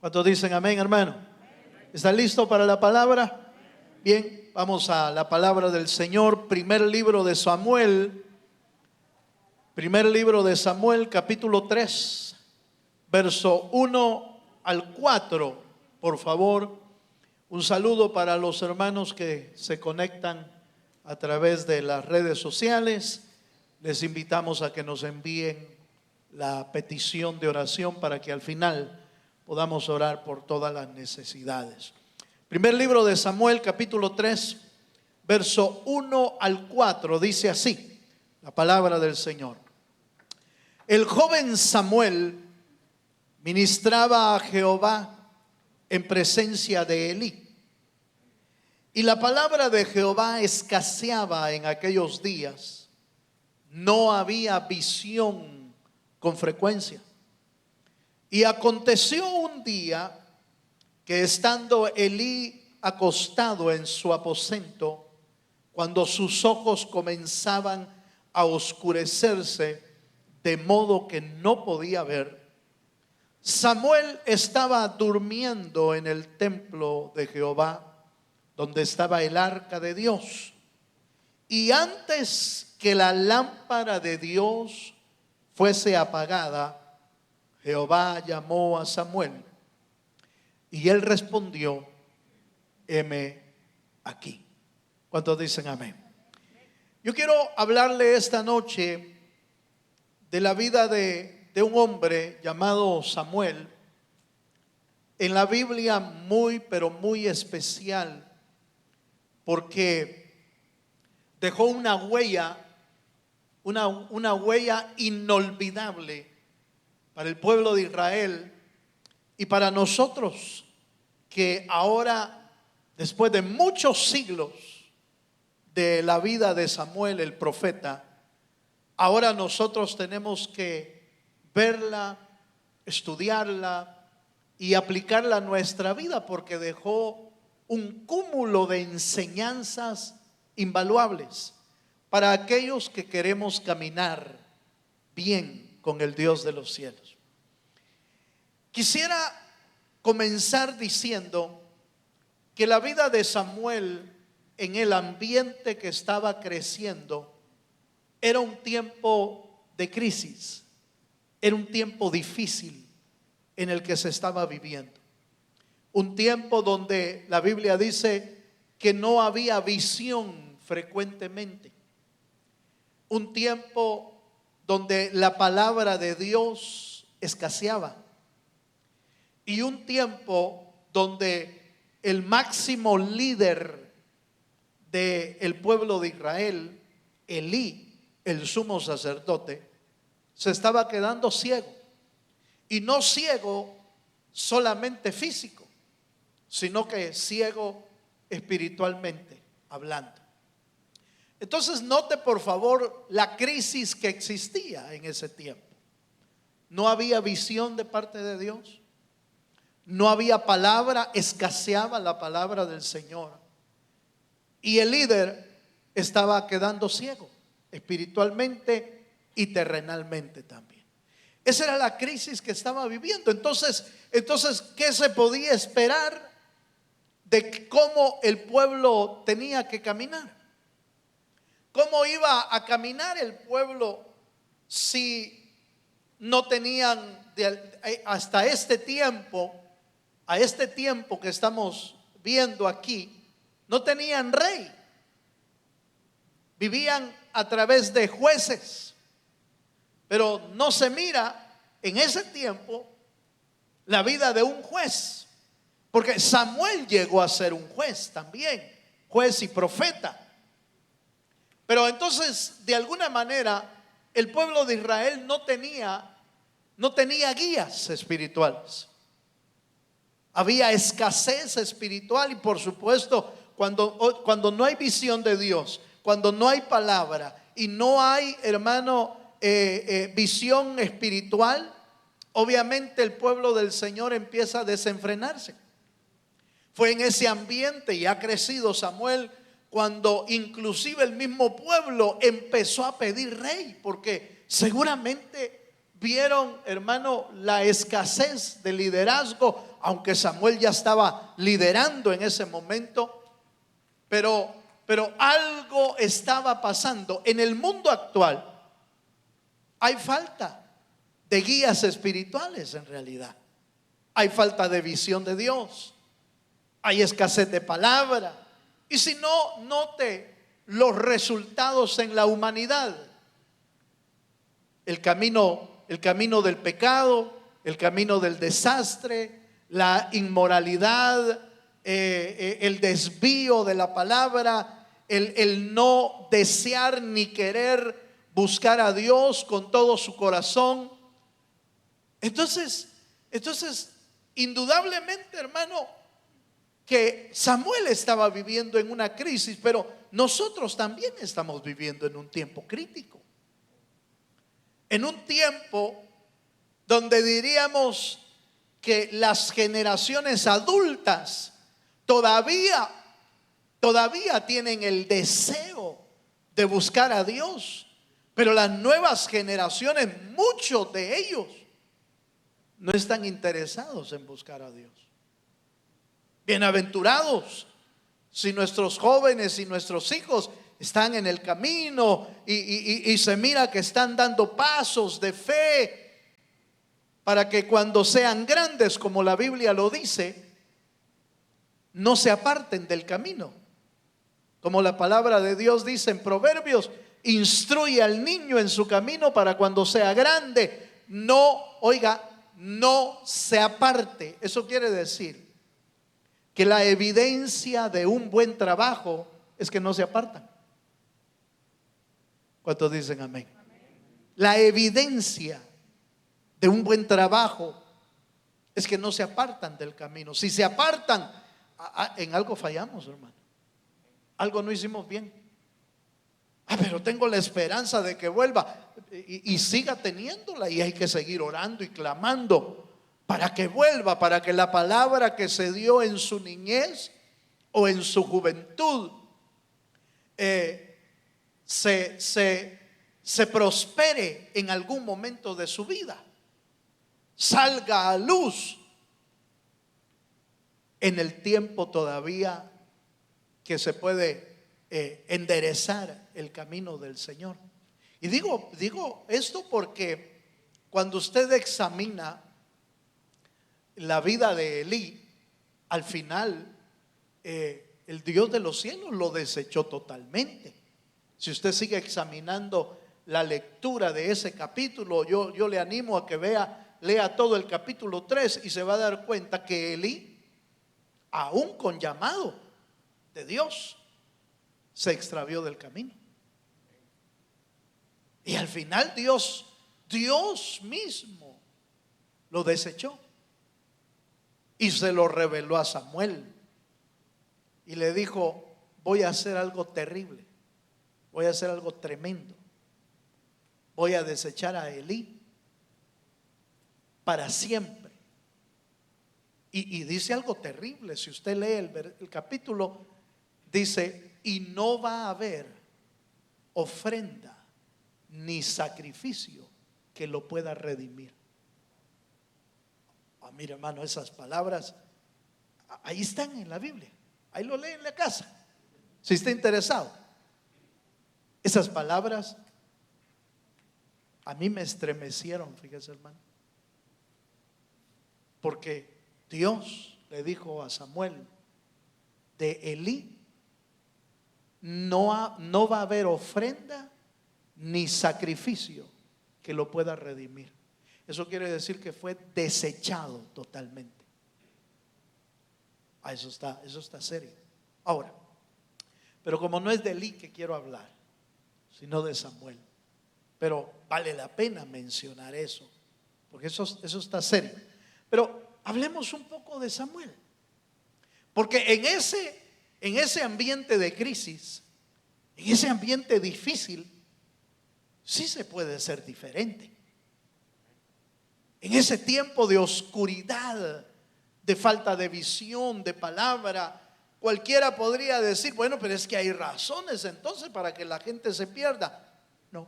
¿Cuántos dicen amén, hermano? ¿Está listo para la palabra? Bien, vamos a la palabra del Señor. Primer libro de Samuel, capítulo 3, verso 1 al 4. Por favor, un saludo para los hermanos que se conectan a través de las redes sociales. Les invitamos a que nos envíen la petición de oración para que al final podamos orar por todas las necesidades. Primer libro de Samuel, capítulo 3, verso 1 al 4, dice así la palabra del Señor. El joven Samuel ministraba a Jehová en presencia de Elí, y la palabra de Jehová escaseaba en aquellos días. No había visión con frecuencia. Y aconteció un día que estando Elí acostado en su aposento, cuando sus ojos comenzaban a oscurecerse de modo que no podía ver, Samuel estaba durmiendo en el templo de Jehová, donde estaba el arca de Dios. Y antes que la lámpara de Dios fuese apagada, Jehová llamó a Samuel, y él respondió: heme aquí. ¿Cuántos dicen amén? Yo quiero hablarle esta noche de la vida de un hombre llamado Samuel, en la Biblia muy, pero muy especial, porque dejó una huella, una huella inolvidable para el pueblo de Israel y para nosotros, que ahora, después de muchos siglos de la vida de Samuel el profeta, ahora nosotros tenemos que verla, estudiarla y aplicarla a nuestra vida, porque dejó un cúmulo de enseñanzas invaluables para aquellos que queremos caminar bien con el Dios de los cielos. Quisiera comenzar diciendo que la vida de Samuel, en el ambiente que estaba creciendo, era un tiempo de crisis, era un tiempo difícil en el que se estaba viviendo. Un tiempo donde la Biblia dice que no había visión frecuentemente. Un tiempo donde la palabra de Dios escaseaba. Y un tiempo donde el máximo líder del pueblo de Israel, Elí, el sumo sacerdote, se estaba quedando ciego. Y no ciego solamente físico, sino que ciego espiritualmente hablando. Entonces note por favor la crisis que existía en ese tiempo. No había visión de parte de Dios, no había palabra, escaseaba la palabra del Señor. Y el líder estaba quedando ciego espiritualmente y terrenalmente también. Esa era la crisis que estaba viviendo. Entonces, ¿qué se podía esperar de cómo el pueblo tenía que caminar? ¿Cómo iba a caminar el pueblo si no tenían hasta este tiempo, a este tiempo que estamos viendo aquí, no tenían rey? Vivían a través de jueces, pero no se mira en ese tiempo la vida de un juez, porque Samuel llegó a ser un juez también, juez y profeta. Pero entonces, de alguna manera, el pueblo de Israel no tenía guías espirituales. Había escasez espiritual y por supuesto, cuando no hay visión de Dios, cuando no hay palabra y no hay, hermano, visión espiritual, obviamente el pueblo del Señor empieza a desenfrenarse. Fue en ese ambiente, y ha crecido Samuel, cuando inclusive el mismo pueblo empezó a pedir rey, porque seguramente vieron, hermano, la escasez de liderazgo, aunque Samuel ya estaba liderando en ese momento, pero algo estaba pasando. En el mundo actual hay falta de guías espirituales en realidad. Hay falta de visión de Dios. Hay escasez de palabra. Y si no, note los resultados en la humanidad. El camino del pecado, el camino del desastre, la inmoralidad, el desvío de la palabra, el no desear ni querer buscar a Dios con todo su corazón. Entonces, indudablemente, hermano, que Samuel estaba viviendo en una crisis, pero nosotros también estamos viviendo en un tiempo crítico. En un tiempo donde diríamos que las generaciones adultas todavía tienen el deseo de buscar a Dios, pero las nuevas generaciones, muchos de ellos no están interesados en buscar a Dios. Bienaventurados si nuestros jóvenes y nuestros hijos están en el camino y se mira que están dando pasos de fe para que cuando sean grandes, como la Biblia lo dice, no se aparten del camino. Como la palabra de Dios dice en Proverbios: instruye al niño en su camino para cuando sea grande no se aparte. Eso quiere decir que la evidencia de un buen trabajo es que no se apartan. ¿Cuántos dicen amén? La evidencia de un buen trabajo es que no se apartan del camino. Si se apartan, en algo fallamos, hermano. Algo no hicimos bien. Pero tengo la esperanza de que vuelva, y siga teniéndola, y hay que seguir orando y clamando para que vuelva, para que la palabra que se dio en su niñez o en su juventud se prospere en algún momento de su vida, salga a luz en el tiempo todavía que se puede enderezar el camino del Señor. Y digo esto porque cuando usted examina la vida de Elí, al final el Dios de los cielos lo desechó totalmente. Si usted sigue examinando la lectura de ese capítulo, yo le animo a que lea todo el capítulo 3 y se va a dar cuenta que Elí, aún con llamado de Dios, se extravió del camino. Y al final Dios mismo lo desechó y se lo reveló a Samuel y le dijo: voy a hacer algo terrible, voy a hacer algo tremendo, voy a desechar a Elí para siempre. Y dice algo terrible. Si usted lee el capítulo, dice: y no va a haber ofrenda ni sacrificio que lo pueda redimir. Mira, hermano, esas palabras ahí están en la Biblia, ahí lo lee en la casa si está interesado. Esas palabras a mí me estremecieron, fíjese, hermano, porque Dios le dijo a Samuel: de Elí no va a haber ofrenda ni sacrificio que lo pueda redimir. Eso quiere decir que fue desechado totalmente. Eso está serio. Ahora, pero como no es de Elí que quiero hablar, sino de Samuel, pero vale la pena mencionar eso, porque eso está serio. Pero hablemos un poco de Samuel, porque en ese ambiente de crisis, en ese ambiente difícil, sí se puede ser diferente. En ese tiempo de oscuridad, de falta de visión, de palabra, cualquiera podría decir: bueno, pero es que hay razones entonces para que la gente se pierda. No,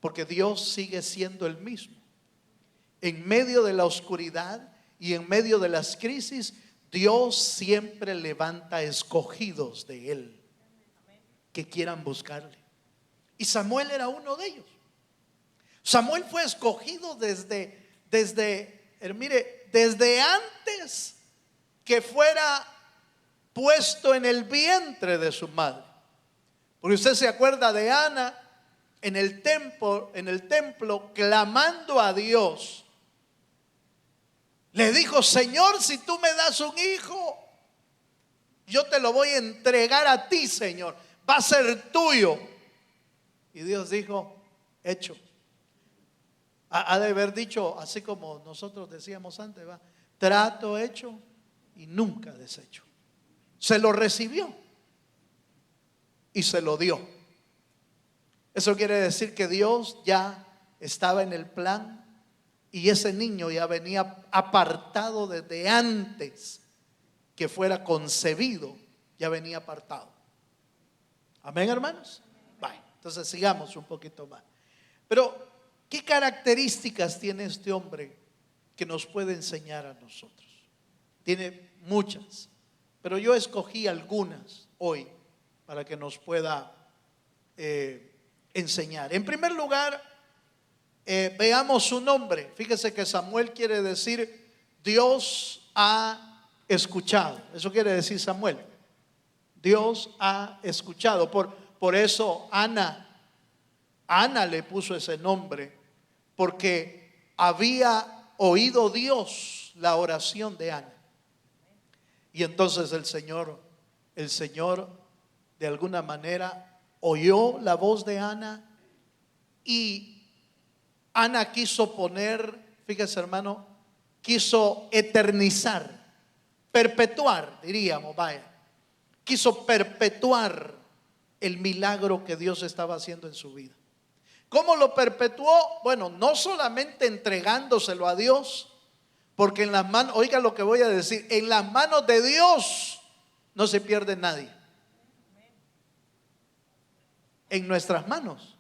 porque Dios sigue siendo el mismo. En medio de la oscuridad y en medio de las crisis, Dios siempre levanta escogidos de Él que quieran buscarle. Y Samuel era uno de ellos. Samuel fue escogido desde antes que fuera puesto en el vientre de su madre. Porque usted se acuerda de Ana en el templo clamando a Dios. Le dijo: Señor, si tú me das un hijo, yo te lo voy a entregar a ti, Señor. Va a ser tuyo. Y Dios dijo: hecho. Ha de haber dicho, así como nosotros decíamos antes, ¿va? Trato hecho y nunca deshecho. Se lo recibió y se lo dio. Eso quiere decir que Dios ya estaba en el plan y ese niño ya venía apartado desde antes que fuera concebido, ya venía apartado. Amén, hermanos. Bueno, entonces sigamos un poquito más. Pero ¿qué características tiene este hombre que nos puede enseñar a nosotros? Tiene muchas, pero yo escogí algunas hoy para que nos pueda enseñar. En primer lugar, veamos su nombre. Fíjese que Samuel quiere decir Dios ha escuchado. Eso quiere decir Samuel. Dios ha escuchado. Por eso Ana le puso ese nombre, porque había oído Dios la oración de Ana. Y entonces el Señor de alguna manera oyó la voz de Ana, y Ana quiso poner, fíjese hermano, quiso eternizar, perpetuar, diríamos, vaya, quiso perpetuar el milagro que Dios estaba haciendo en su vida. ¿Cómo lo perpetuó? Bueno, no solamente entregándoselo a Dios, porque en las manos, oiga lo que voy a decir, en las manos de Dios no se pierde nadie. En nuestras manos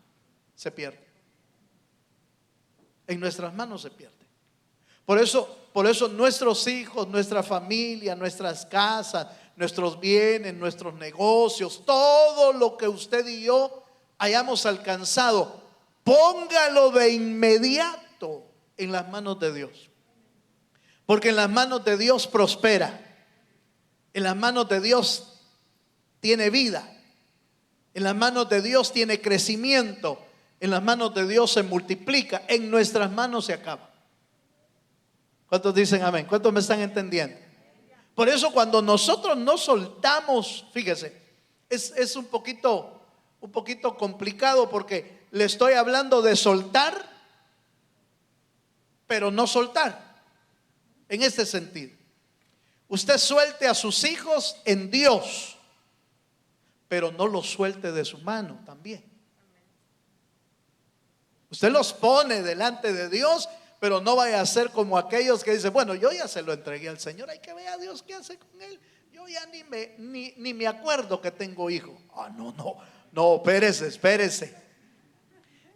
se pierde. En nuestras manos se pierde. Por eso nuestros hijos, nuestra familia, nuestras casas, nuestros bienes, nuestros negocios, todo lo que usted y yo hayamos alcanzado, póngalo de inmediato en las manos de Dios. Porque en las manos de Dios prospera. En las manos de Dios tiene vida. En las manos de Dios tiene crecimiento. En las manos de Dios se multiplica. En nuestras manos se acaba. ¿Cuántos dicen amén? ¿Cuántos me están entendiendo? Por eso cuando nosotros no soltamos, fíjese, es un poquito complicado, porque le estoy hablando de soltar, pero no soltar. En este sentido, usted suelte a sus hijos en Dios, pero no los suelte de su mano también. Usted los pone delante de Dios, pero no vaya a ser como aquellos que dicen: bueno, yo ya se lo entregué al Señor, hay que ver a Dios qué hace con él. Yo ya ni me acuerdo que tengo hijo. No, espérese.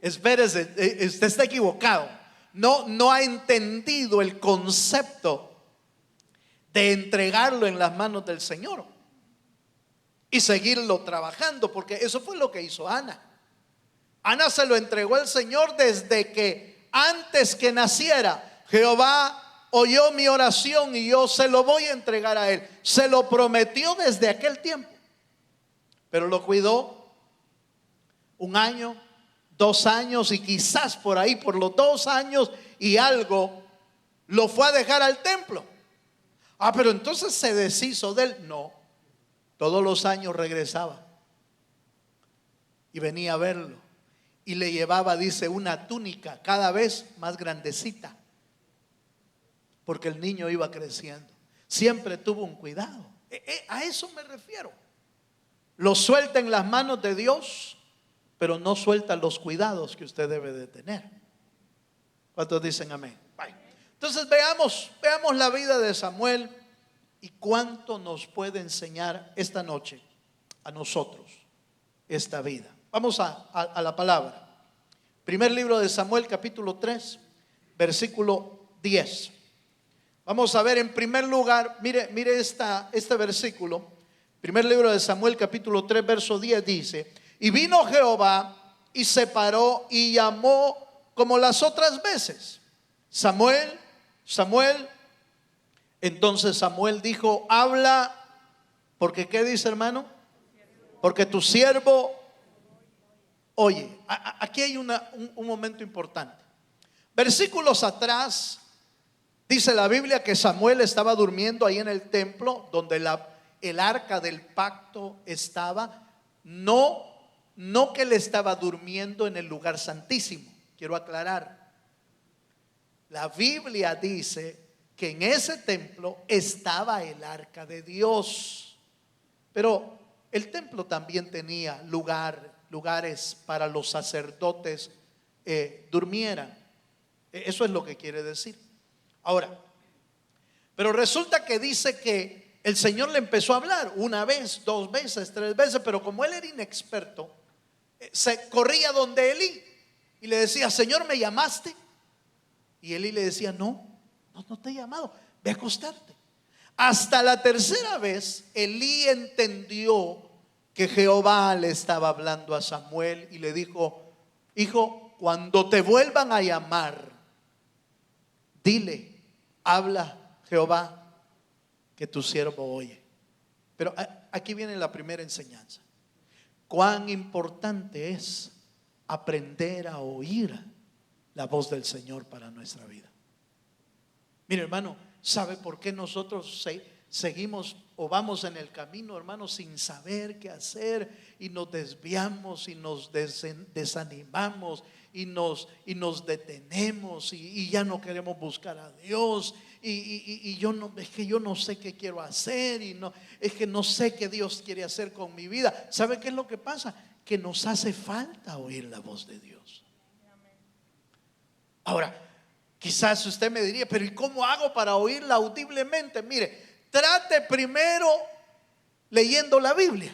Usted está equivocado. No ha entendido el concepto de entregarlo en las manos del Señor y seguirlo trabajando, porque eso fue lo que hizo Ana. Ana se lo entregó al Señor desde que antes que naciera. Jehová oyó mi oración y yo se lo voy a entregar a él. Se lo prometió desde aquel tiempo, pero lo cuidó 1 año, 2 años, y quizás por ahí, por los 2 años y algo, lo fue a dejar al templo. Pero entonces se deshizo de él. No, todos los años regresaba y venía a verlo, y le llevaba, dice, una túnica cada vez más grandecita, porque el niño iba creciendo. Siempre tuvo un cuidado. A eso me refiero. Lo suelta en las manos de Dios, pero no suelta los cuidados que usted debe de tener. ¿Cuántos dicen amén? Bye. Entonces veamos la vida de Samuel y cuánto nos puede enseñar esta noche a nosotros esta vida. Vamos a la palabra. Primer libro de Samuel, capítulo 3, versículo 10. Vamos a ver en primer lugar, mire este versículo. Primer libro de Samuel, capítulo 3, verso 10 dice: y vino Jehová y se paró y llamó como las otras veces: Samuel, Samuel. Entonces Samuel dijo: habla, porque ¿qué dice, hermano? Porque tu siervo oye. Aquí hay un momento importante. Versículos atrás dice la Biblia que Samuel estaba durmiendo ahí en el templo donde el arca del pacto estaba. No que él estaba durmiendo en el lugar santísimo. Quiero aclarar. La Biblia dice que en ese templo estaba el arca de Dios. Pero el templo también tenía lugares para los sacerdotes durmieran. Eso es lo que quiere decir. Ahora, pero resulta que dice que el Señor le empezó a hablar una vez, dos veces, tres veces, pero como él era inexperto, se corría donde Elí y le decía: Señor, ¿me llamaste? Y Elí le decía: no te he llamado, ve a acostarte. Hasta la tercera vez Elí entendió que Jehová le estaba hablando a Samuel y le dijo: hijo, cuando te vuelvan a llamar, dile: habla Jehová, que tu siervo oye. Pero aquí viene la primera enseñanza. Cuán importante es aprender a oír la voz del Señor para nuestra vida. Mire, hermano, ¿sabe por qué nosotros seguimos o vamos en el camino, hermano, sin saber qué hacer, y nos desviamos y nos desanimamos y nos detenemos y ya no queremos buscar a Dios? Y yo no, es que yo no sé qué quiero hacer, y no, es que no sé qué Dios quiere hacer con mi vida. ¿Sabe qué es lo que pasa? Que nos hace falta oír la voz de Dios. Ahora, quizás usted me diría: pero ¿y cómo hago para oírla audiblemente? Mire, trate primero leyendo la Biblia,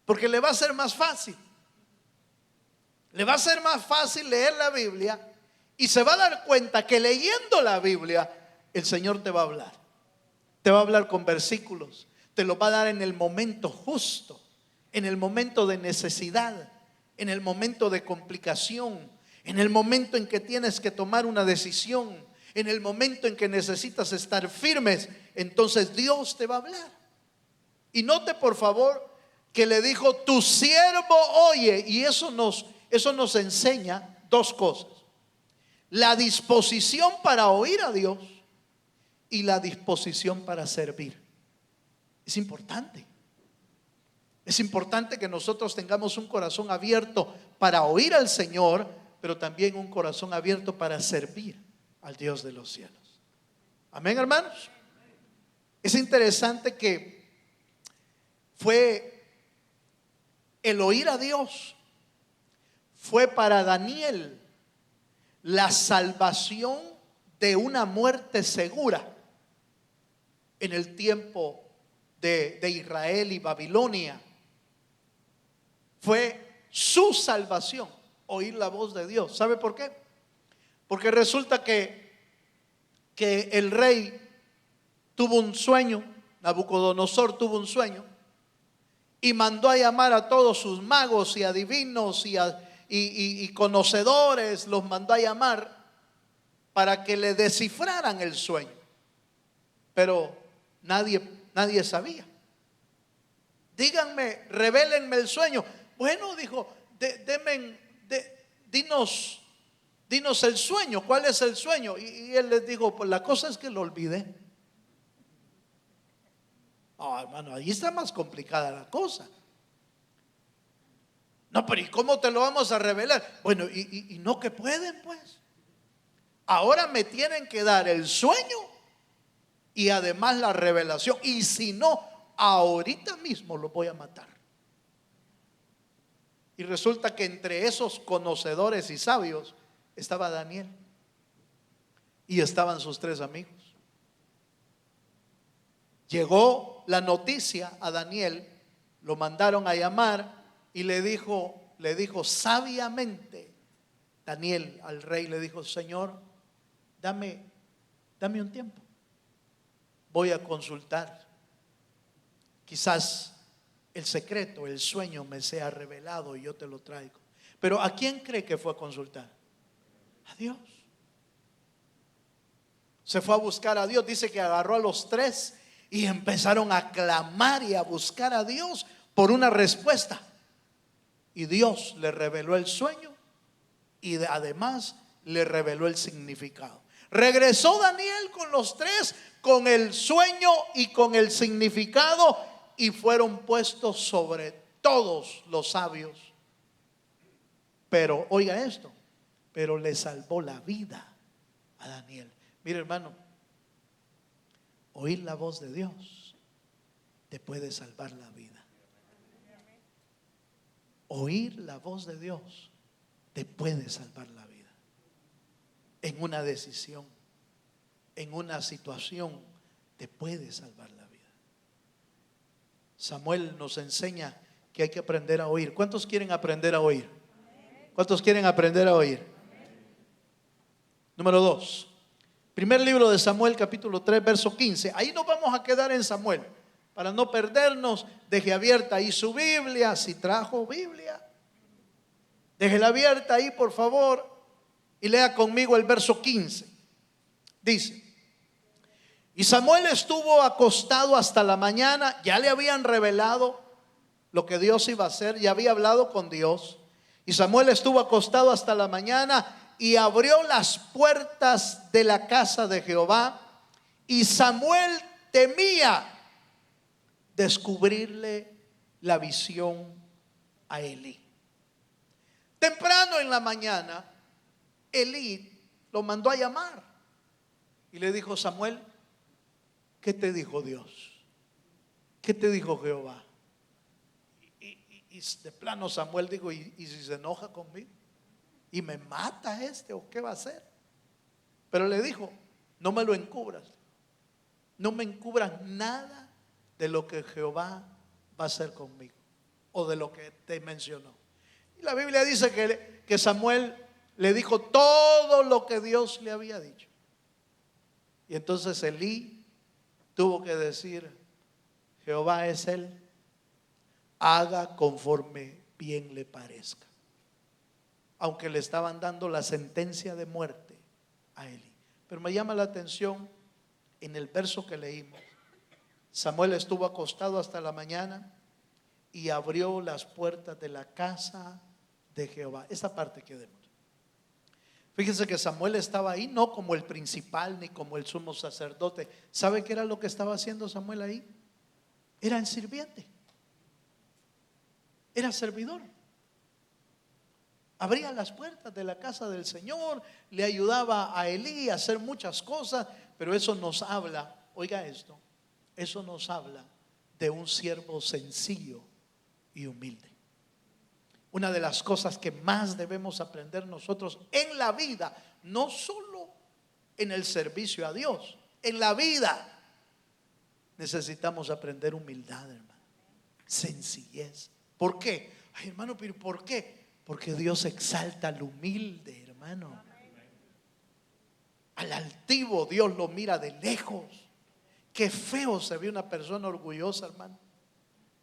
porque le va a ser más fácil. Le va a ser más fácil leer la Biblia, y se va a dar cuenta que leyendo la Biblia el Señor te va a hablar. Te va a hablar con versículos, te lo va a dar en el momento justo, en el momento de necesidad, en el momento de complicación, en el momento en que tienes que tomar una decisión, en el momento en que necesitas estar firmes. Entonces Dios te va a hablar. Y note por favor que le dijo: tu siervo oye. Y eso nos enseña dos cosas: la disposición para oír a Dios y la disposición para servir. Es importante. Es importante que nosotros tengamos un corazón abierto para oír al Señor, pero también un corazón abierto para servir al Dios de los cielos. Amén, hermanos. Es interesante que fue el oír a Dios, fue para Daniel la salvación de una muerte segura en el tiempo de Israel y Babilonia. Fue su salvación oír la voz de Dios. ¿Sabe por qué? Porque resulta que el rey tuvo un sueño. Nabucodonosor tuvo un sueño y mandó a llamar a todos sus magos y adivinos y conocedores. Los mandó a llamar para que le descifraran el sueño, pero nadie sabía. Díganme, revélenme el sueño. Bueno, dijo, dinos el sueño. ¿Cuál es el sueño? Y él les dijo: pues la cosa es que lo olvidé. Hermano, ahí está más complicada la cosa. No, pero ¿y cómo te lo vamos a revelar? Bueno, y no que pueden, pues. Ahora me tienen que dar el sueño y además la revelación. Y si no, ahorita mismo lo voy a matar. Y resulta que entre esos conocedores y sabios estaba Daniel y estaban sus tres amigos. Llegó la noticia a Daniel, lo mandaron a llamar y le dijo: le dijo sabiamente, Daniel al rey le dijo: Señor, dame un tiempo, voy a consultar, quizás el secreto, el sueño me sea revelado y yo te lo traigo. Pero ¿a quién cree que fue a consultar? A Dios. Se fue a buscar a Dios. Dice que agarró a los tres y empezaron a clamar y a buscar a Dios por una respuesta. Y Dios le reveló el sueño y además le reveló el significado. Regresó Daniel con los tres, con el sueño y con el significado, y fueron puestos sobre todos los sabios. Pero oiga esto, pero le salvó la vida a Daniel. Mire, hermano, oír la voz de Dios te puede salvar la vida. Oír la voz de Dios te puede salvar la vida. En una decisión, en una situación, te puede salvar la vida. Samuel nos enseña que hay que aprender a oír. ¿Cuántos quieren aprender a oír? ¿Cuántos quieren aprender a oír? Número 2. Primer libro de Samuel, capítulo 3, verso 15. Ahí nos vamos a quedar en Samuel. Para no perdernos, deje abierta ahí su Biblia, si trajo Biblia. Déjela abierta ahí, por favor, y lea conmigo el verso 15. Dice: y Samuel estuvo acostado hasta la mañana. Ya le habían revelado lo que Dios iba a hacer, ya había hablado con Dios. Y Samuel estuvo acostado hasta la mañana y abrió las puertas de la casa de Jehová. Y Samuel temía descubrirle la visión a Elí. Temprano en la mañana, Elí lo mandó a llamar y le dijo: Samuel, ¿qué te dijo Dios? ¿Qué te dijo Jehová? Y de plano Samuel dijo: ¿y si se enoja conmigo? ¿Y me mata o qué va a hacer? Pero le dijo: no me lo encubras. No me encubras nada de lo que Jehová va a hacer conmigo o de lo que te mencionó. Y la Biblia dice que Samuel le dijo todo lo que Dios le había dicho. Y entonces Elí tuvo que decir: Jehová es él, haga conforme bien le parezca. Aunque le estaban dando la sentencia de muerte a Elí. Pero me llama la atención en el verso que leímos: Samuel estuvo acostado hasta la mañana y abrió las puertas de la casa de Jehová. Esa parte quedemos. Fíjense que Samuel estaba ahí no como el principal ni como el sumo sacerdote. ¿Sabe qué era lo que estaba haciendo Samuel ahí? Era el sirviente, era servidor. Abría las puertas de la casa del Señor, le ayudaba a Elí a hacer muchas cosas. Pero eso nos habla, oiga esto, eso nos habla de un siervo sencillo y humilde. Una de las cosas que más debemos aprender nosotros en la vida, no solo en el servicio a Dios, en la vida necesitamos aprender humildad, hermano, sencillez. ¿Por qué? Ay, hermano, pero ¿por qué? Porque Dios exalta al humilde, hermano. Al altivo Dios lo mira de lejos. Qué feo se ve una persona orgullosa, hermano.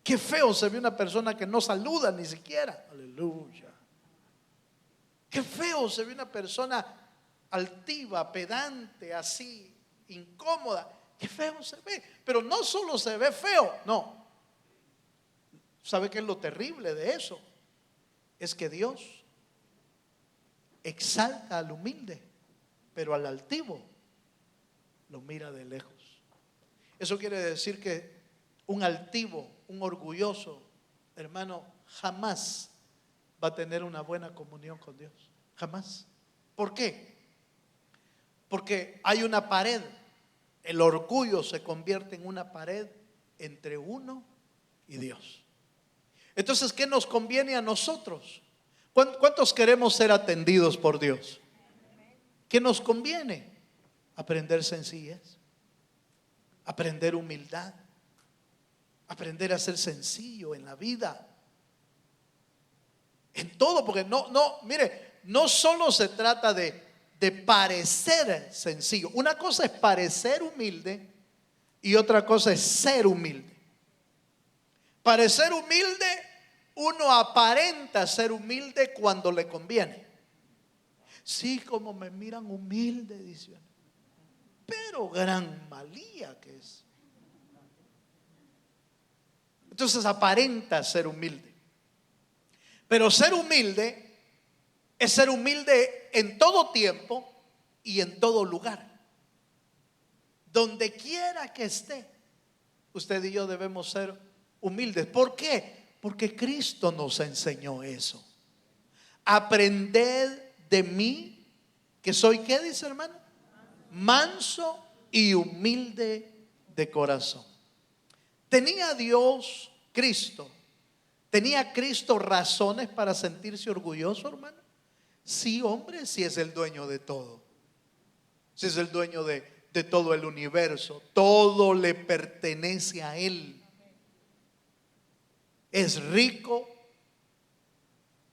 Qué feo se ve una persona que no saluda ni siquiera. Aleluya. Qué feo se ve una persona altiva, pedante, así, incómoda. Qué feo se ve. Pero no solo se ve feo, no. ¿Sabe qué es lo terrible de eso? Es que Dios exalta al humilde, pero al altivo lo mira de lejos. Eso quiere decir que un altivo, un orgulloso, hermano, jamás va a tener una buena comunión con Dios. Jamás. ¿Por qué? Porque hay una pared. El orgullo se convierte en una pared entre uno y Dios. Entonces, ¿qué nos conviene a nosotros? ¿Cuántos queremos ser atendidos por Dios? ¿Qué nos conviene? Aprender sencillez, aprender humildad, aprender a ser sencillo en la vida. En todo, porque mire, no solo se trata de parecer sencillo. Una cosa es parecer humilde y otra cosa es ser humilde. Parecer humilde, uno aparenta ser humilde cuando le conviene. Sí, como me miran humilde, dice uno. Pero gran malía que es. Entonces aparenta ser humilde. Pero ser humilde es ser humilde en todo tiempo y en todo lugar. Donde quiera que esté, usted y yo debemos ser humildes. ¿Por qué? Porque Cristo nos enseñó eso. Aprended de mí, que soy, ¿qué dice, hermano? Manso y humilde de corazón. ¿Tenía Dios, tenía Cristo razones para sentirse orgulloso, hermano? Sí, hombre, si es el dueño de todo. Si es el dueño de todo el universo. Todo le pertenece a Él. Es rico,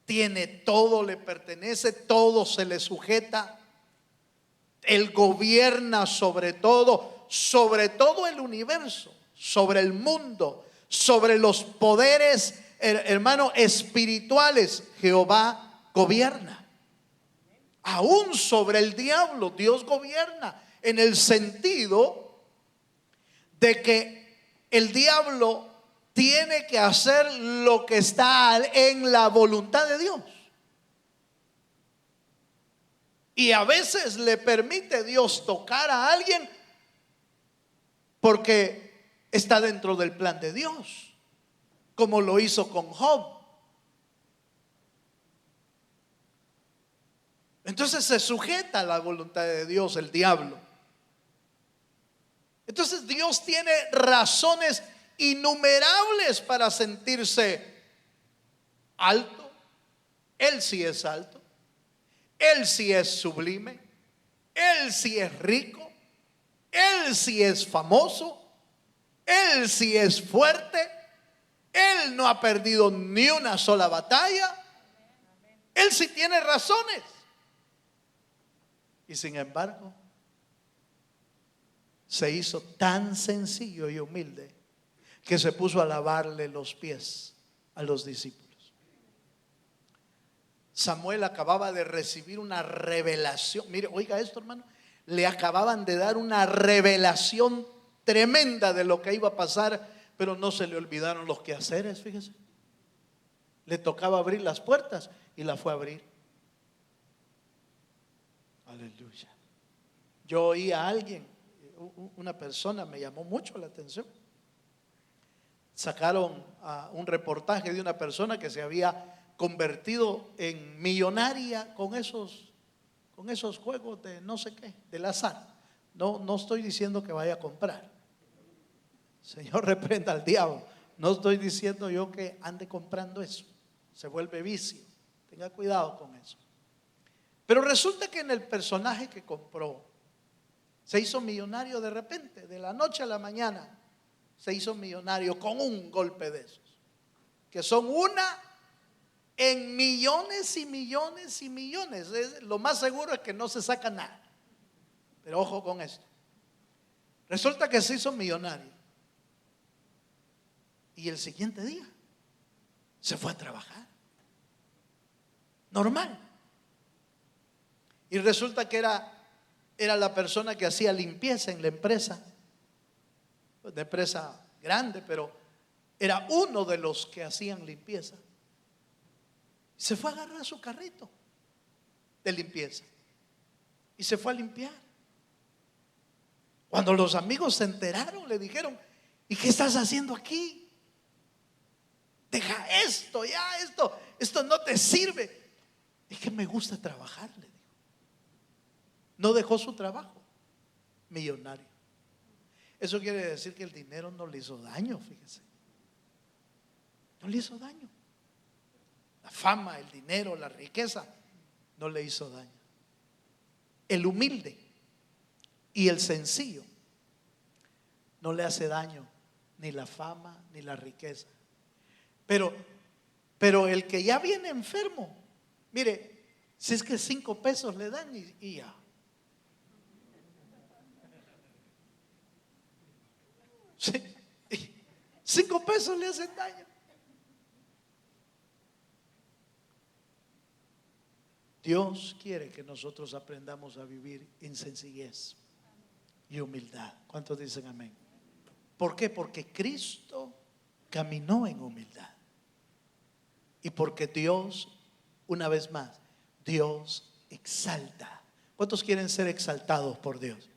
tiene todo, le pertenece, todo se le sujeta. Él gobierna sobre todo el universo, sobre el mundo, sobre los poderes, hermano, espirituales. Jehová gobierna. Aún sobre el diablo, Dios gobierna, en el sentido de que el diablo tiene que hacer lo que está en la voluntad de Dios. Y a veces le permite Dios tocar a alguien porque está dentro del plan de Dios, como lo hizo con Job. Entonces se sujeta a la voluntad de Dios el diablo. Entonces Dios tiene razones innumerables para sentirse alto. Él sí es alto. Él sí es sublime. Él sí es rico. Él sí es famoso. Él sí es fuerte. Él no ha perdido ni una sola batalla. Él sí tiene razones. Y sin embargo, se hizo tan sencillo y humilde que se puso a lavarle los pies a los discípulos. Samuel acababa de recibir una revelación. Mire, oiga esto, hermano. Le acababan de dar una revelación tremenda de lo que iba a pasar, pero no se le olvidaron los quehaceres, fíjese. Le tocaba abrir las puertas y la fue a abrir. Aleluya. Yo oí a alguien, una persona me llamó mucho la atención. Sacaron un reportaje de una persona que se había convertido en millonaria con esos juegos de no sé qué, del azar. No estoy diciendo que vaya a comprar. Señor, reprenda al diablo. No estoy diciendo yo que ande comprando eso. Se vuelve vicio. Tenga cuidado con eso. Pero resulta que en el personaje que compró se hizo millonario de repente, de la noche a la mañana. Se hizo millonario con un golpe de esos, que son una en millones y millones y millones. Lo más seguro es que no se saca nada. Pero ojo con esto. Resulta que se hizo millonario y el siguiente día se fue a trabajar normal. Y resulta que era la persona que hacía limpieza en la empresa, de empresa grande, pero era uno de los que hacían limpieza. Se fue a agarrar su carrito de limpieza y se fue a limpiar. Cuando los amigos se enteraron, le dijeron: ¿y qué estás haciendo aquí? Deja esto, ya esto no te sirve. Es que me gusta trabajar, le dijo. No dejó su trabajo, millonario. Eso quiere decir que el dinero no le hizo daño, fíjese. No le hizo daño. La fama, el dinero, la riqueza no le hizo daño. El humilde y el sencillo no le hace daño ni la fama ni la riqueza. Pero Pero el que ya viene enfermo, mire, si es que 5 pesos le dan y ya. Sí, 5 pesos le hacen daño. Dios quiere que nosotros aprendamos a vivir en sencillez y humildad. ¿Cuántos dicen amén? ¿Por qué? Porque Cristo caminó en humildad. Y porque Dios, una vez más, Dios exalta. ¿Cuántos quieren ser exaltados por Dios?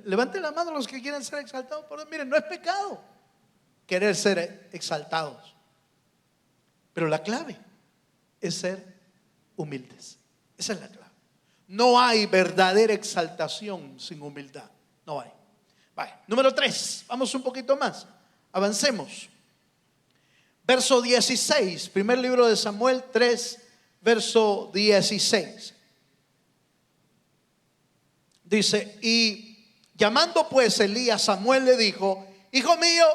Levanten la mano los que quieren ser exaltados por Dios. Miren, no es pecado querer ser exaltados, pero la clave es ser humildes. Esa es la clave. No hay verdadera exaltación sin humildad. No hay. Vale. Número 3, vamos un poquito más. Avancemos. Verso 16, primer libro de Samuel 3, verso 16. Dice, y llamando pues Elías a Samuel le dijo, hijo mío,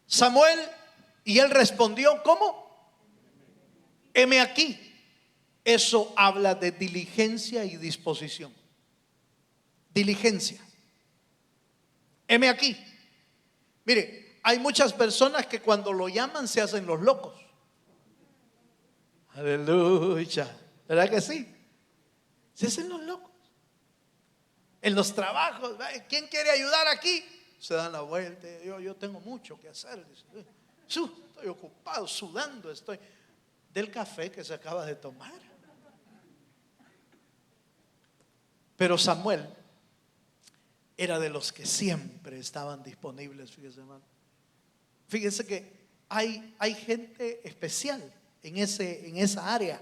Samuel, y él respondió, ¿cómo? Heme aquí. Eso habla de diligencia y disposición. Diligencia. Heme aquí. Mire, hay muchas personas que cuando lo llaman se hacen los locos. Aleluya. ¿Verdad que sí? Se hacen los locos. En los trabajos, ¿quién quiere ayudar aquí? Se dan la vuelta. Yo tengo mucho que hacer. Estoy ocupado, sudando estoy del café que se acaba de tomar. Pero Samuel era de los que siempre estaban disponibles. Fíjese, hermano. Fíjese que hay gente especial en esa área.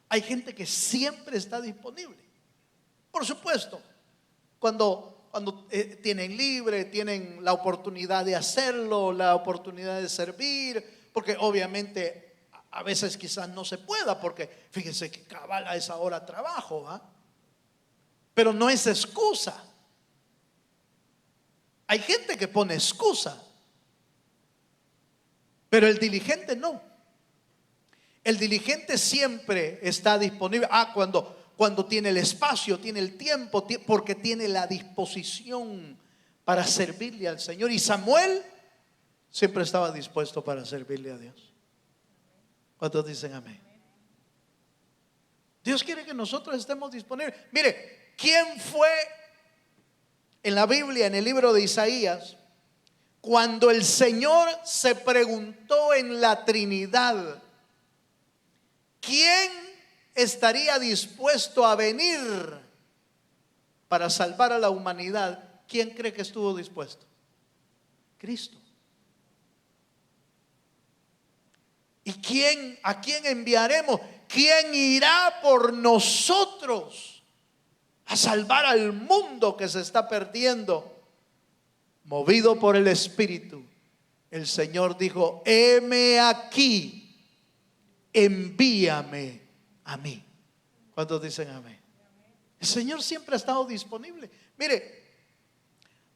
Hay gente que siempre está disponible. Por supuesto, cuando tienen libre, tienen la oportunidad de hacerlo, la oportunidad de servir, porque obviamente a veces quizás no se pueda, porque fíjense que cabal a esa hora trabajo, ¿va? Pero no es excusa. Hay gente que pone excusa, pero el diligente no. El diligente siempre está disponible. Cuando tiene el espacio, tiene el tiempo, porque tiene la disposición para servirle al Señor. Y Samuel siempre estaba dispuesto para servirle a Dios. ¿Cuántos dicen amén? Dios quiere que nosotros estemos disponibles. Mire, ¿quién fue en la Biblia, en el libro de Isaías, cuando el Señor se preguntó en la Trinidad, ¿quién estaría dispuesto a venir para salvar a la humanidad? ¿Quién cree que estuvo dispuesto? Cristo. ¿Y a quién enviaremos? ¿Quién irá por nosotros a salvar al mundo que se está perdiendo? Movido por el Espíritu, el Señor dijo, heme aquí, envíame a mí. ¿Cuántos dicen amén? El Señor siempre ha estado disponible. Mire,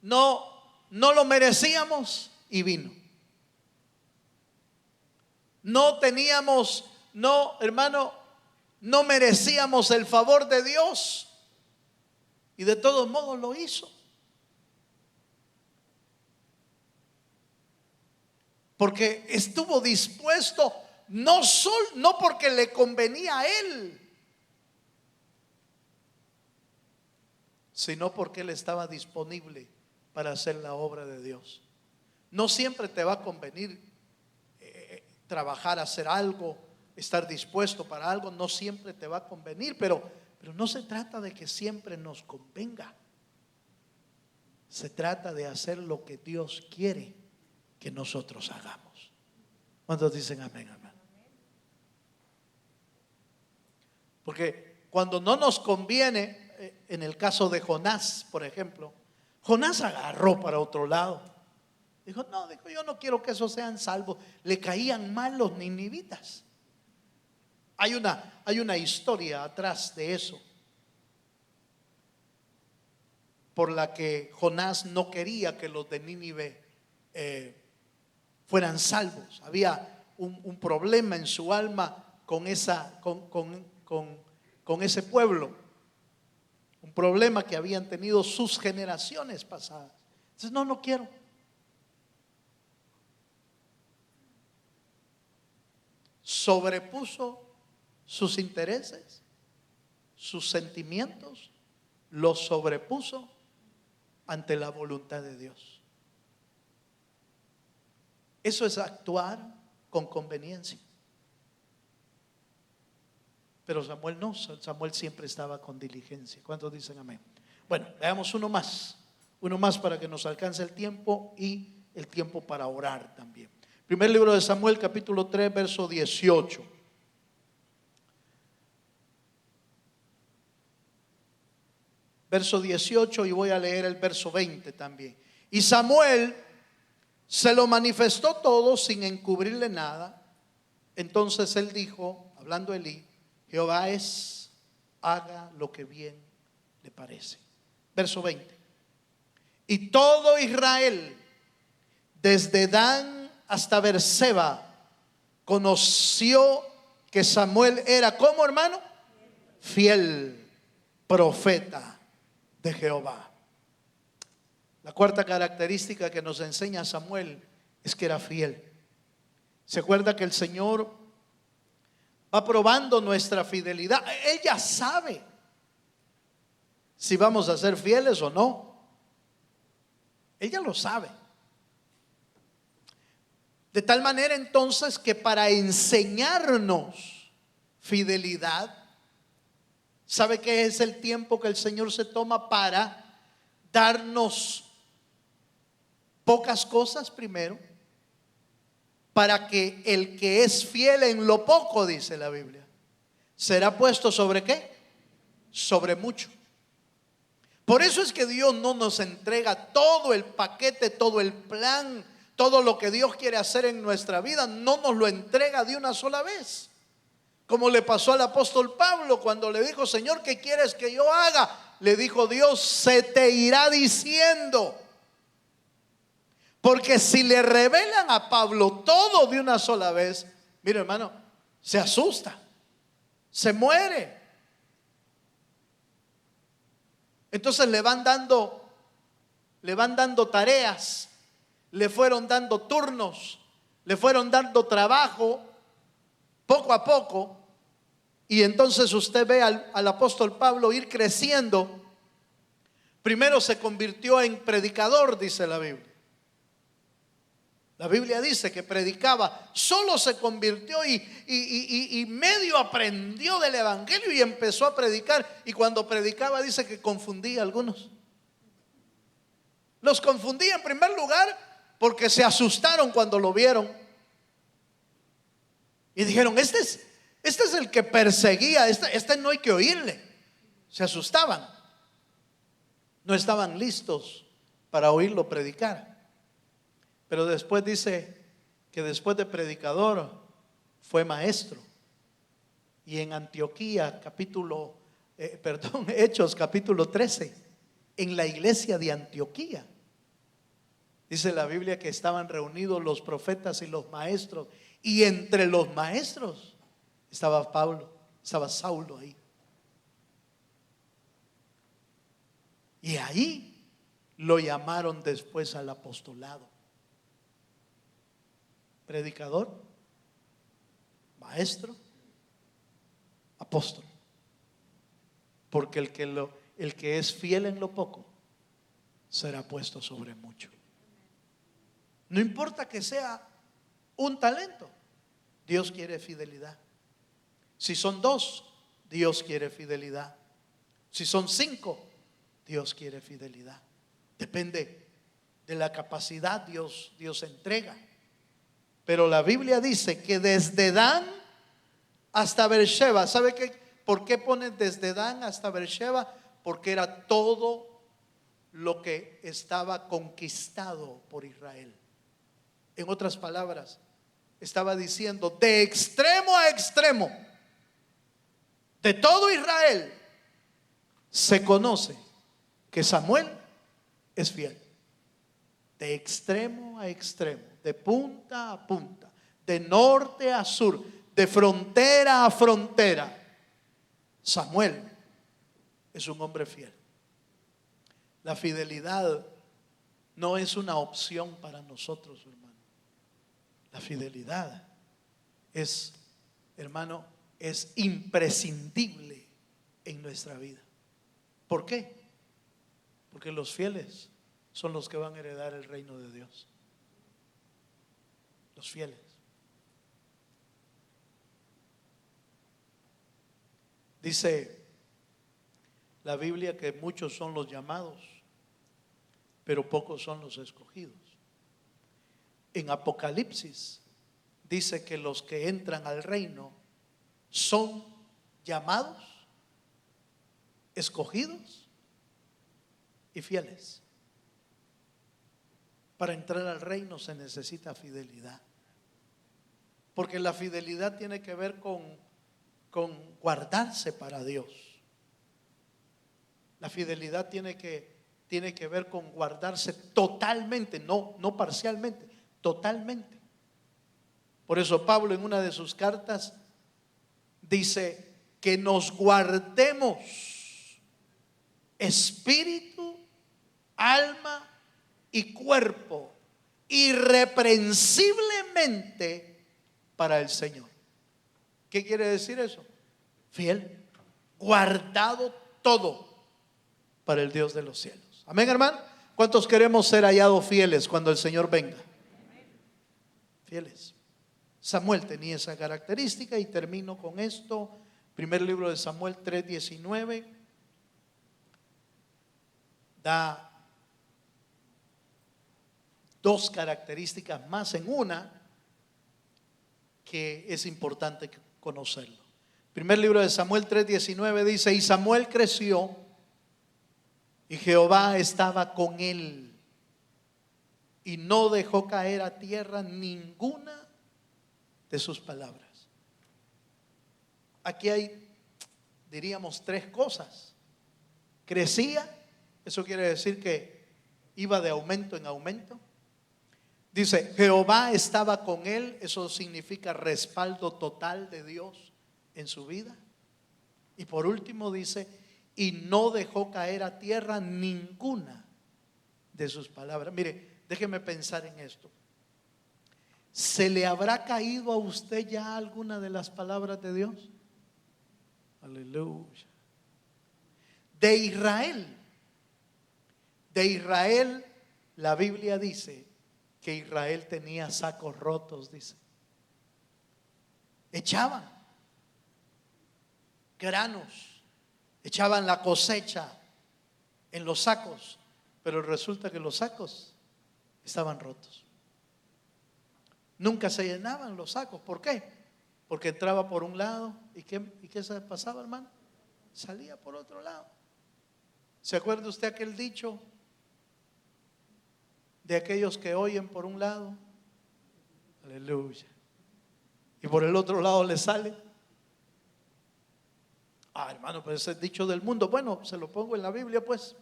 no lo merecíamos y vino. Hermano, no merecíamos el favor de Dios y de todos modos lo hizo. Porque estuvo dispuesto, no porque le convenía a él, sino porque él estaba disponible para hacer la obra de Dios. No siempre te va a convenir trabajar, hacer algo, estar dispuesto para algo, no siempre te va a convenir, pero no se trata de que siempre nos convenga. Se trata de hacer lo que Dios quiere que nosotros hagamos. ¿Cuántos dicen amén, amén? Porque cuando no nos conviene, en el caso de Jonás, por ejemplo, Jonás agarró para otro lado. Dijo, yo no quiero que esos sean salvos. Le caían mal los ninivitas. Hay una historia atrás de eso, por la que Jonás no quería que los de Nínive fueran salvos. Había un problema en su alma con ese pueblo, un problema que habían tenido sus generaciones pasadas. Entonces, no quiero. Sobrepuso sus intereses, sus sentimientos, los sobrepuso ante la voluntad de Dios. Eso es actuar con conveniencia. Pero Samuel no, Samuel siempre estaba con diligencia. ¿Cuántos dicen amén? Bueno, veamos uno más para que nos alcance el tiempo y el tiempo para orar también. Primer libro de Samuel, capítulo 3, verso 18. Verso 18, y voy a leer el verso 20 también. Y Samuel se lo manifestó todo sin encubrirle nada. Entonces él dijo, hablando Elí, Jehová es, haga lo que bien le parece. Verso 20. Y todo Israel, desde Dan hasta Berseba, conoció que Samuel era, ¿cómo, hermano? Fiel profeta de Jehová. La cuarta característica que nos enseña Samuel es que era fiel. ¿Se acuerda que el Señor va probando nuestra fidelidad? Él ya sabe si vamos a ser fieles o no. Él ya lo sabe. De tal manera entonces que para enseñarnos fidelidad, ¿sabe qué es el tiempo que el Señor se toma para darnos pocas cosas primero? Para que el que es fiel en lo poco, dice la Biblia, será puesto sobre ¿qué? Sobre mucho. Por eso es que Dios no nos entrega todo el paquete, todo el plan, todo lo que Dios quiere hacer en nuestra vida, no nos lo entrega de una sola vez. Como le pasó al apóstol Pablo cuando le dijo, Señor, ¿qué quieres que yo haga? Le dijo Dios, se te irá diciendo. Porque si le revelan a Pablo todo de una sola vez, mire, hermano, se asusta, se muere. Entonces le van dando tareas, le fueron dando turnos, le fueron dando trabajo poco a poco. Y entonces usted ve al apóstol Pablo ir creciendo. Primero se convirtió en predicador, dice la Biblia. La Biblia dice que predicaba, solo se convirtió y medio aprendió del evangelio y empezó a predicar. Y cuando predicaba dice que confundía a algunos. Los confundía en primer lugar porque se asustaron cuando lo vieron. Y dijeron, este es el que perseguía, este no hay que oírle. Se asustaban. No estaban listos para oírlo predicar. Pero después dice que después de predicador fue maestro. Y en Antioquía, Hechos capítulo 13, en la iglesia de Antioquía, dice la Biblia que estaban reunidos los profetas y los maestros. Y entre los maestros estaba Saulo ahí. Y ahí lo llamaron después al apostolado. Predicador, maestro, apóstol. Porque el que es fiel en lo poco será puesto sobre mucho. No importa que sea un talento, Dios quiere fidelidad. Si son 2, Dios quiere fidelidad. Si son 5, Dios quiere fidelidad. Depende de la capacidad, Dios entrega. Pero la Biblia dice que desde Dan hasta Beersheba, ¿sabe por qué pone desde Dan hasta Beersheba? Porque era todo lo que estaba conquistado por Israel. En otras palabras, estaba diciendo de extremo a extremo, de todo Israel, se conoce que Samuel es fiel. De extremo a extremo, de punta a punta, de norte a sur, de frontera a frontera. Samuel es un hombre fiel. La fidelidad no es una opción para nosotros, hermano. La fidelidad es, hermano, es imprescindible en nuestra vida. ¿Por qué? Porque los fieles son los que van a heredar el reino de Dios. Los fieles. Dice la Biblia que muchos son los llamados, pero pocos son los escogidos. En Apocalipsis dice que los que entran al reino son llamados, escogidos y fieles. Para entrar al reino se necesita fidelidad, porque la fidelidad tiene que ver con guardarse para Dios. La fidelidad tiene que ver con guardarse totalmente, no parcialmente, totalmente. Por eso Pablo en una de sus cartas dice que nos guardemos espíritu, alma y cuerpo irreprensiblemente para el Señor. ¿Qué quiere decir eso? Fiel, guardado todo para el Dios de los cielos. Amén, hermano. ¿Cuántos queremos ser hallados fieles cuando el Señor venga? Fieles. Samuel tenía esa característica y termino con esto. Primer libro de Samuel 3:19 da dos características más en una que es importante conocerlo. Primer libro de Samuel 3:19 dice: y Samuel creció y Jehová estaba con él y no dejó caer a tierra ninguna de sus palabras. Aquí hay, diríamos, tres cosas. Crecía, eso quiere decir que iba de aumento en aumento. Dice, Jehová estaba con él, eso significa respaldo total de Dios en su vida. Y por último dice, y no dejó caer a tierra ninguna de sus palabras. Mire, déjeme pensar en esto. ¿Se le habrá caído a usted ya alguna de las palabras de Dios? Aleluya. De Israel, la Biblia dice que Israel tenía sacos rotos, dice. Echaban granos, echaban la cosecha en los sacos, pero resulta que los sacos estaban rotos. Nunca se llenaban los sacos. ¿Por qué? Porque entraba por un lado y ¿qué se pasaba, hermano? Salía por otro lado. ¿Se acuerda usted aquel dicho de aquellos que oyen por un lado? Aleluya. Y por el otro lado le sale. Hermano, pero ese es dicho del mundo. Bueno, se lo pongo en la Biblia, pues.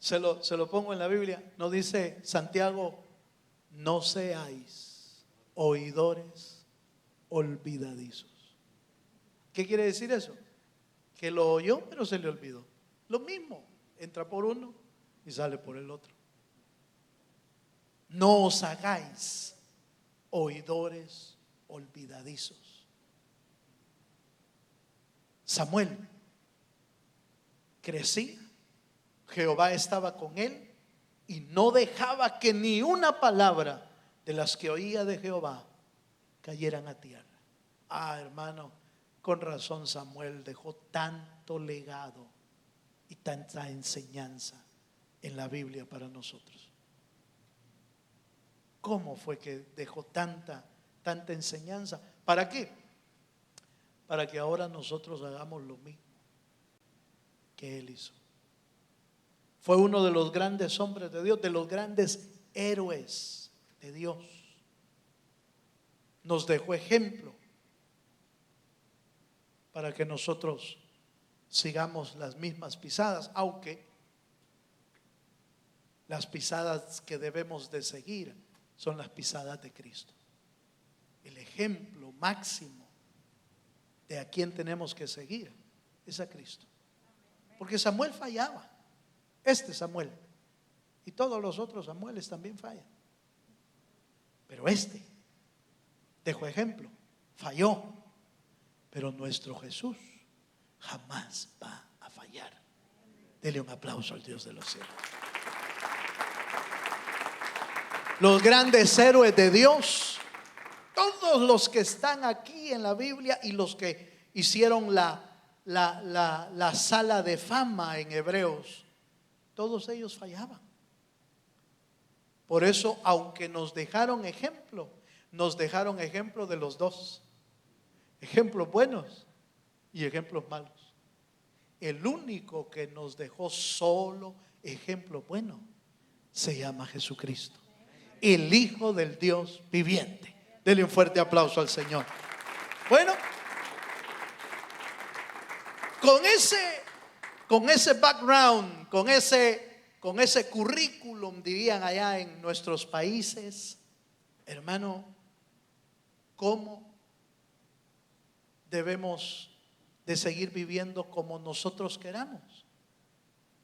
Se lo pongo en la Biblia. No dice Santiago: no seáis oidores olvidadizos. ¿Qué quiere decir eso? Que lo oyó pero se le olvidó. Lo mismo, entra por uno y sale por el otro. No os hagáis oidores olvidadizos. Samuel crecía, Jehová estaba con él y no dejaba que ni una palabra de las que oía de Jehová cayeran a tierra. Hermano, con razón Samuel dejó tanto legado y tanta enseñanza en la Biblia para nosotros. ¿Cómo fue que dejó tanta enseñanza? ¿Para qué? Para que ahora nosotros hagamos lo mismo que él hizo. Fue uno de los grandes hombres de Dios, de los grandes héroes de Dios. Nos dejó ejemplo para que nosotros sigamos las mismas pisadas, aunque las pisadas que debemos de seguir son las pisadas de Cristo. El ejemplo máximo de a quién tenemos que seguir es a Cristo. Porque Samuel fallaba. Este Samuel y todos los otros Samueles también fallan. Pero este dejó ejemplo, falló. Pero nuestro Jesús jamás va a fallar. Dele un aplauso al Dios de los cielos. Los grandes héroes de Dios, todos los que están aquí en la Biblia y los que hicieron la sala de fama en Hebreos, todos ellos fallaban. Por eso, aunque nos dejaron ejemplo de los dos, ejemplos buenos y ejemplos malos. El único que nos dejó solo ejemplo bueno se llama Jesucristo, el Hijo del Dios viviente. Dele un fuerte aplauso al Señor. Bueno, con ese background, con ese currículum, dirían allá en nuestros países, hermano, ¿cómo debemos de seguir viviendo como nosotros queramos?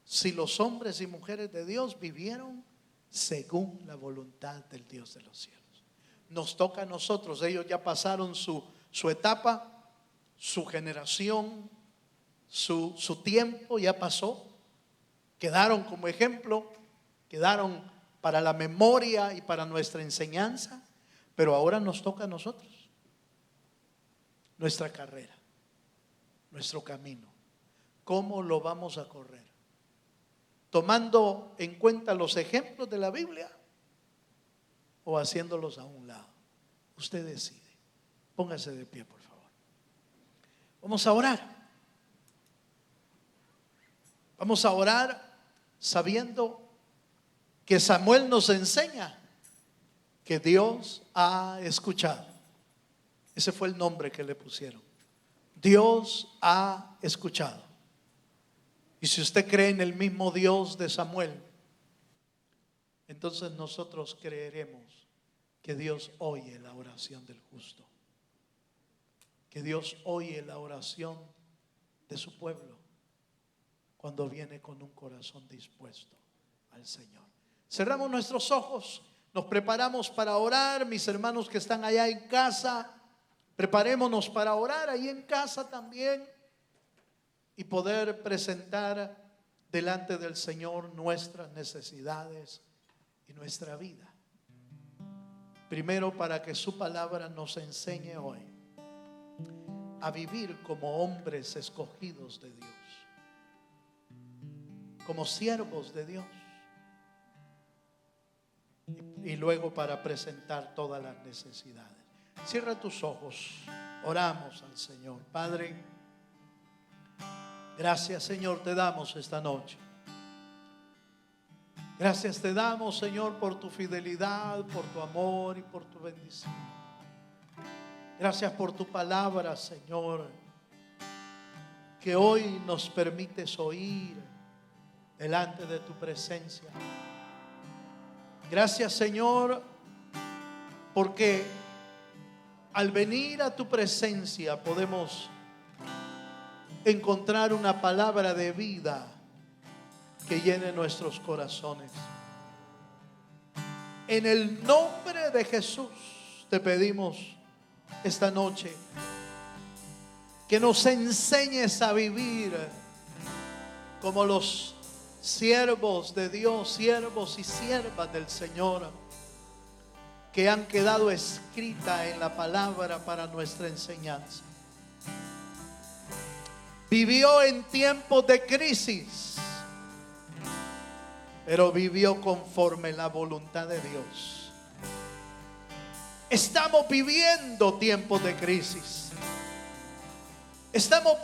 Si los hombres y mujeres de Dios vivieron según la voluntad del Dios de los cielos, nos toca a nosotros. Ellos ya pasaron su etapa, su generación, su tiempo ya pasó. Quedaron como ejemplo, quedaron para la memoria y para nuestra enseñanza. Pero ahora nos toca a nosotros nuestra carrera, nuestro camino. ¿Cómo lo vamos a correr? ¿Tomando en cuenta los ejemplos de la Biblia o haciéndolos a un lado? Usted decide. Póngase de pie, por favor. Vamos a orar. Vamos a orar sabiendo que Samuel nos enseña que Dios ha escuchado. Ese fue el nombre que le pusieron. Dios ha escuchado. Y si usted cree en el mismo Dios de Samuel, entonces nosotros creeremos que Dios oye la oración del justo, que Dios oye la oración de su pueblo cuando viene con un corazón dispuesto al Señor. Cerramos nuestros ojos, nos preparamos para orar. Mis hermanos que están allá en casa, preparémonos para orar ahí en casa también y poder presentar delante del Señor nuestras necesidades y nuestra vida. Primero, para que su palabra nos enseñe hoy a vivir como hombres escogidos de Dios, como siervos de Dios, y luego para presentar todas las necesidades. Cierra tus ojos, oramos al Señor. Padre, gracias, Señor, te damos esta noche. Gracias te damos, Señor, por tu fidelidad, por tu amor y por tu bendición. Gracias por tu palabra, Señor, que hoy nos permites oír delante de tu presencia. Gracias, Señor, porque al venir a tu presencia podemos encontrar una palabra de vida que llene nuestros corazones. En el nombre de Jesús te pedimos esta noche que nos enseñes a vivir como los siervos de Dios, siervos y siervas del Señor, que han quedado escritas en la palabra para nuestra enseñanza. Vivió en tiempos de crisis, pero vivió conforme la voluntad de Dios. Estamos viviendo tiempos de crisis. Estamos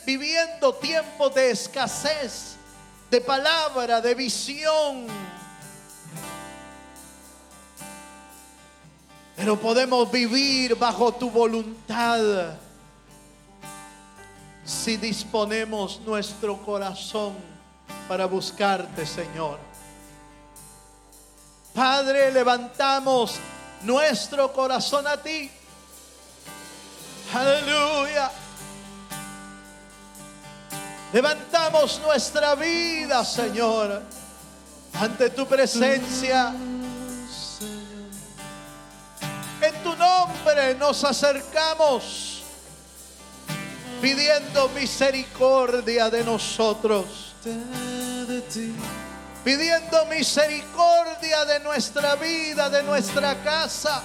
viviendo tiempos de escasez, de palabra, de visión. Pero podemos vivir bajo tu voluntad si disponemos nuestro corazón para buscarte, Señor. Padre, levantamos nuestro corazón a ti. Aleluya. Levantamos nuestra vida, Señor, ante tu presencia. En tu nombre nos acercamos, pidiendo misericordia de nosotros, pidiendo misericordia de nuestra vida, de nuestra casa.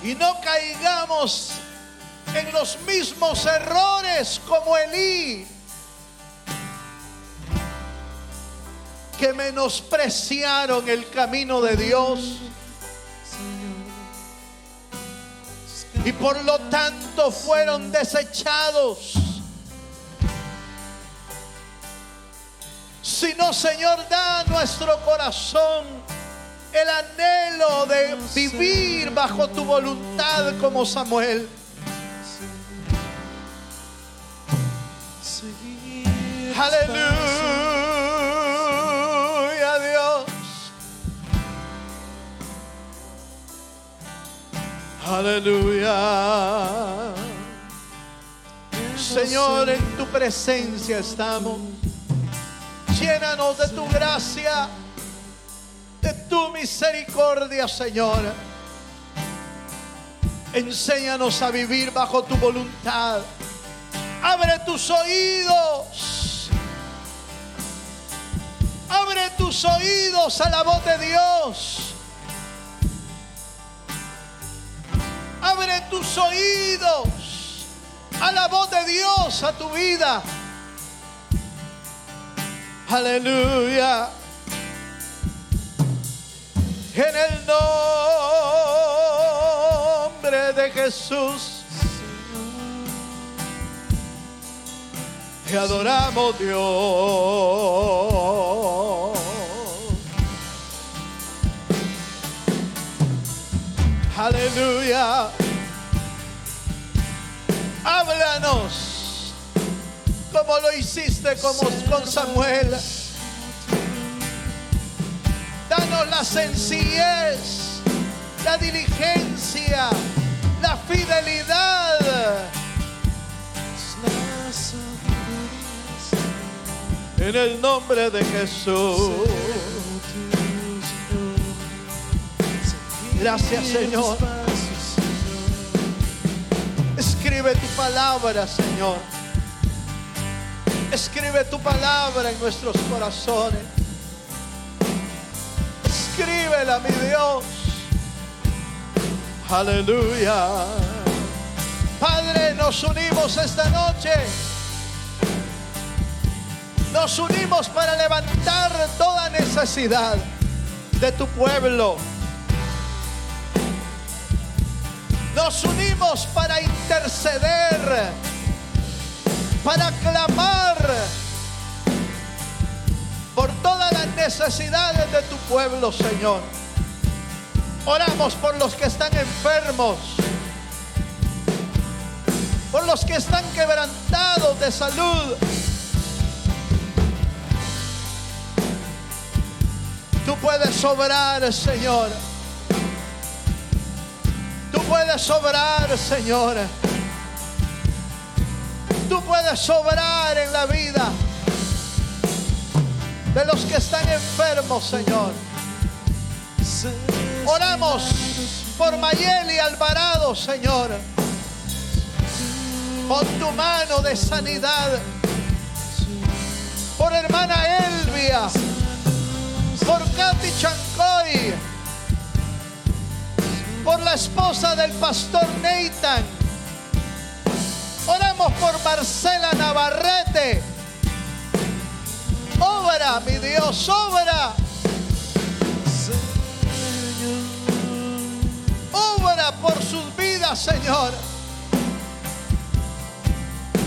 Y no caigamos en los mismos errores como Elí, que menospreciaron el camino de Dios y por lo tanto fueron desechados. Sino, Señor, da a nuestro corazón el anhelo de vivir bajo tu voluntad como Samuel. Aleluya, Dios. Aleluya. Señor, en tu presencia estamos. Llénanos de tu gracia, de tu misericordia, Señor. Enséñanos a vivir bajo tu voluntad. Abre tus oídos. Abre tus oídos a la voz de Dios. Abre tus oídos a la voz de Dios, a tu vida. Aleluya. En el nombre de Jesús te adoramos, Dios. Aleluya. Háblanos como lo hiciste con Samuel. Danos la sencillez, la diligencia, la fidelidad. En el nombre de Jesús. Gracias, Señor. Escribe tu palabra, Señor. Escribe tu palabra en nuestros corazones. Escríbela, mi Dios. Aleluya. Padre, nos unimos esta noche. Nos unimos para levantar toda necesidad de tu pueblo. Nos unimos para interceder, para clamar por todas las necesidades de tu pueblo, Señor. Oramos por los que están enfermos, por los que están quebrantados de salud. Tú puedes obrar, Señor. Tú puedes obrar, Señor. Tú puedes obrar en la vida de los que están enfermos, Señor. Oramos por Mayeli Alvarado, Señor. Pon tu mano de sanidad. Por hermana Elvia. Por Katy Chancoy. Por la esposa del pastor Nathan. Oramos por Marcela Navarrete. Obra, mi Dios, obra. Obra por sus vidas, Señor.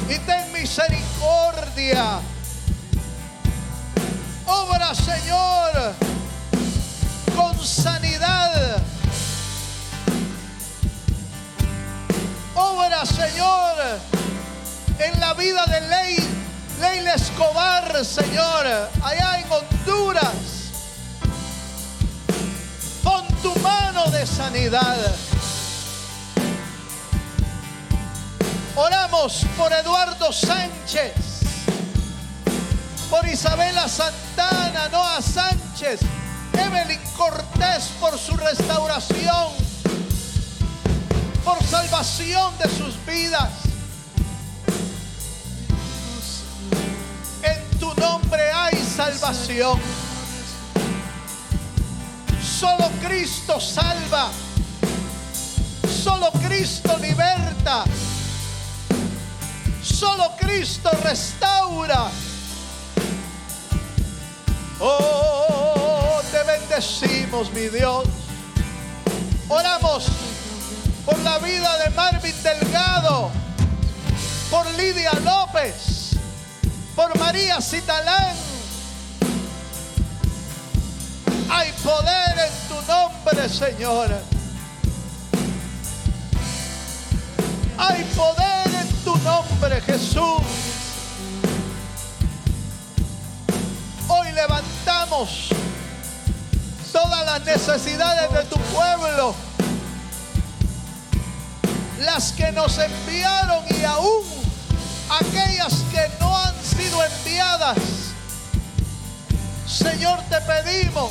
Y ten misericordia. Obra, Señor, con sanidad. Obra, Señor, en la vida de Leila Escobar, Señor, allá en Honduras. Pon tu mano de sanidad. Oramos por Eduardo Sánchez, por Isabela Santana, Noah Sánchez, Evelyn Cortés, por su restauración, por salvación de sus vidas. En tu nombre hay salvación. Solo Cristo salva. Solo Cristo liberta. Solo Cristo restaura. Oh, te bendecimos, mi Dios. Oramos por la vida de Marvin Delgado, por Lidia López, por María Citalán. Hay poder en tu nombre, Señor. Hay poder en tu nombre, Jesús. Hoy levantamos todas las necesidades de tu pueblo, las que nos enviaron y aún aquellas que no han sido enviadas. Señor, te pedimos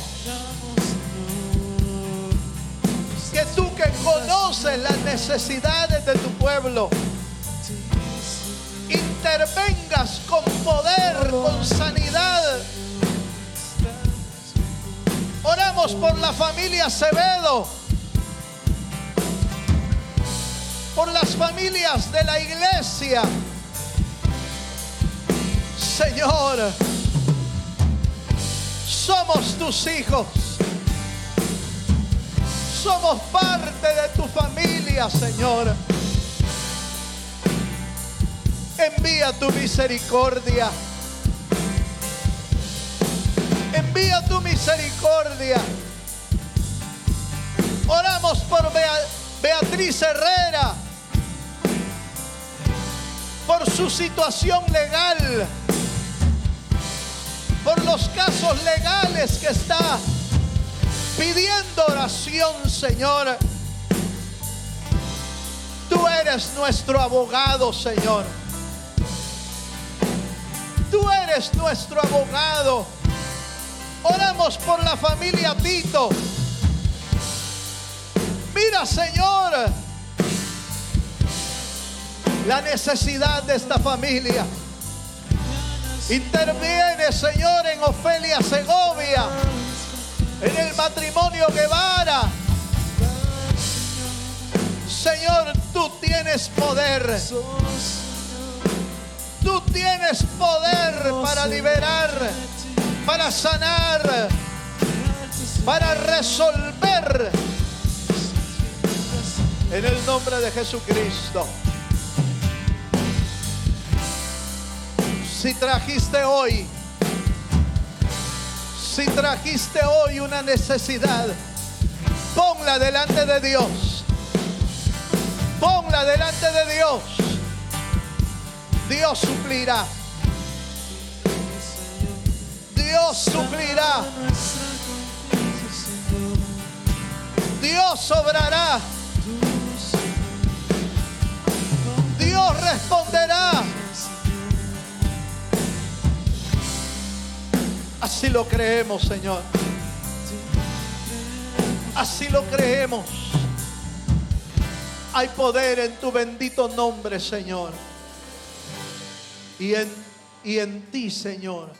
que tú, que conoces las necesidades de tu pueblo, intervengas con poder, con sanidad. Oramos por la familia Acevedo, por las familias de la iglesia. Señor, somos tus hijos. Somos parte de tu familia, Señor. Envía tu misericordia. Envía tu misericordia. Oramos por Beatriz Herrera, por su situación legal, por los casos legales que está pidiendo oración, Señor. Tú eres nuestro abogado, Señor. Tú eres nuestro abogado. Oramos por la familia Tito. Mira, Señor, la necesidad de esta familia. Interviene, Señor, en Ofelia Segovia, en el matrimonio Guevara. Señor, tú tienes poder. Tú tienes poder para liberar, para sanar, para resolver. En el nombre de Jesucristo. Si trajiste hoy una necesidad, ponla delante de Dios. Ponla delante de Dios. Dios suplirá. Dios suplirá. Dios obrará. Dios responderá. Así lo creemos, Señor. Así lo creemos. Hay poder en tu bendito nombre, Señor. Y en ti, Señor,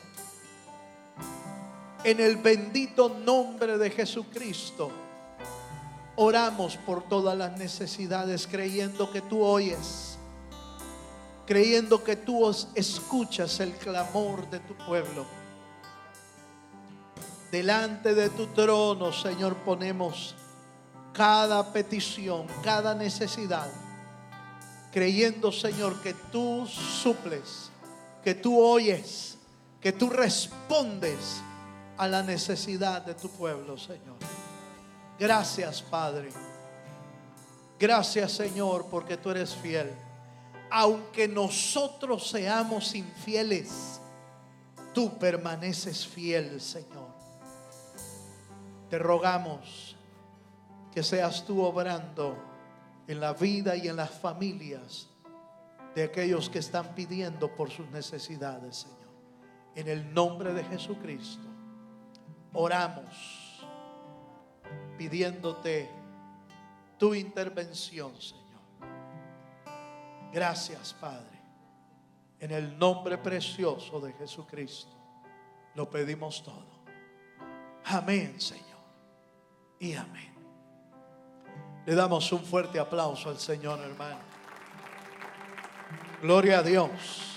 en el bendito nombre de Jesucristo, oramos por todas las necesidades, creyendo que tú oyes, creyendo que tú escuchas el clamor de tu pueblo. Delante de tu trono, Señor, ponemos cada petición, cada necesidad, creyendo, Señor, que tú suples, que tú oyes, que tú respondes a la necesidad de tu pueblo, Señor. Gracias, Padre. Gracias, Señor, porque tú eres fiel. aunque nosotros seamos infieles, tú permaneces fiel, Señor. Te rogamos que seas tú obrando en la vida y en las familias de aquellos que están pidiendo por sus necesidades, Señor. En el nombre de Jesucristo oramos pidiéndote tu intervención, Señor. Gracias, Padre. En el nombre precioso de Jesucristo lo pedimos todo. Amén, Señor. Y amén. Le damos un fuerte aplauso al Señor, hermano. Gloria a Dios.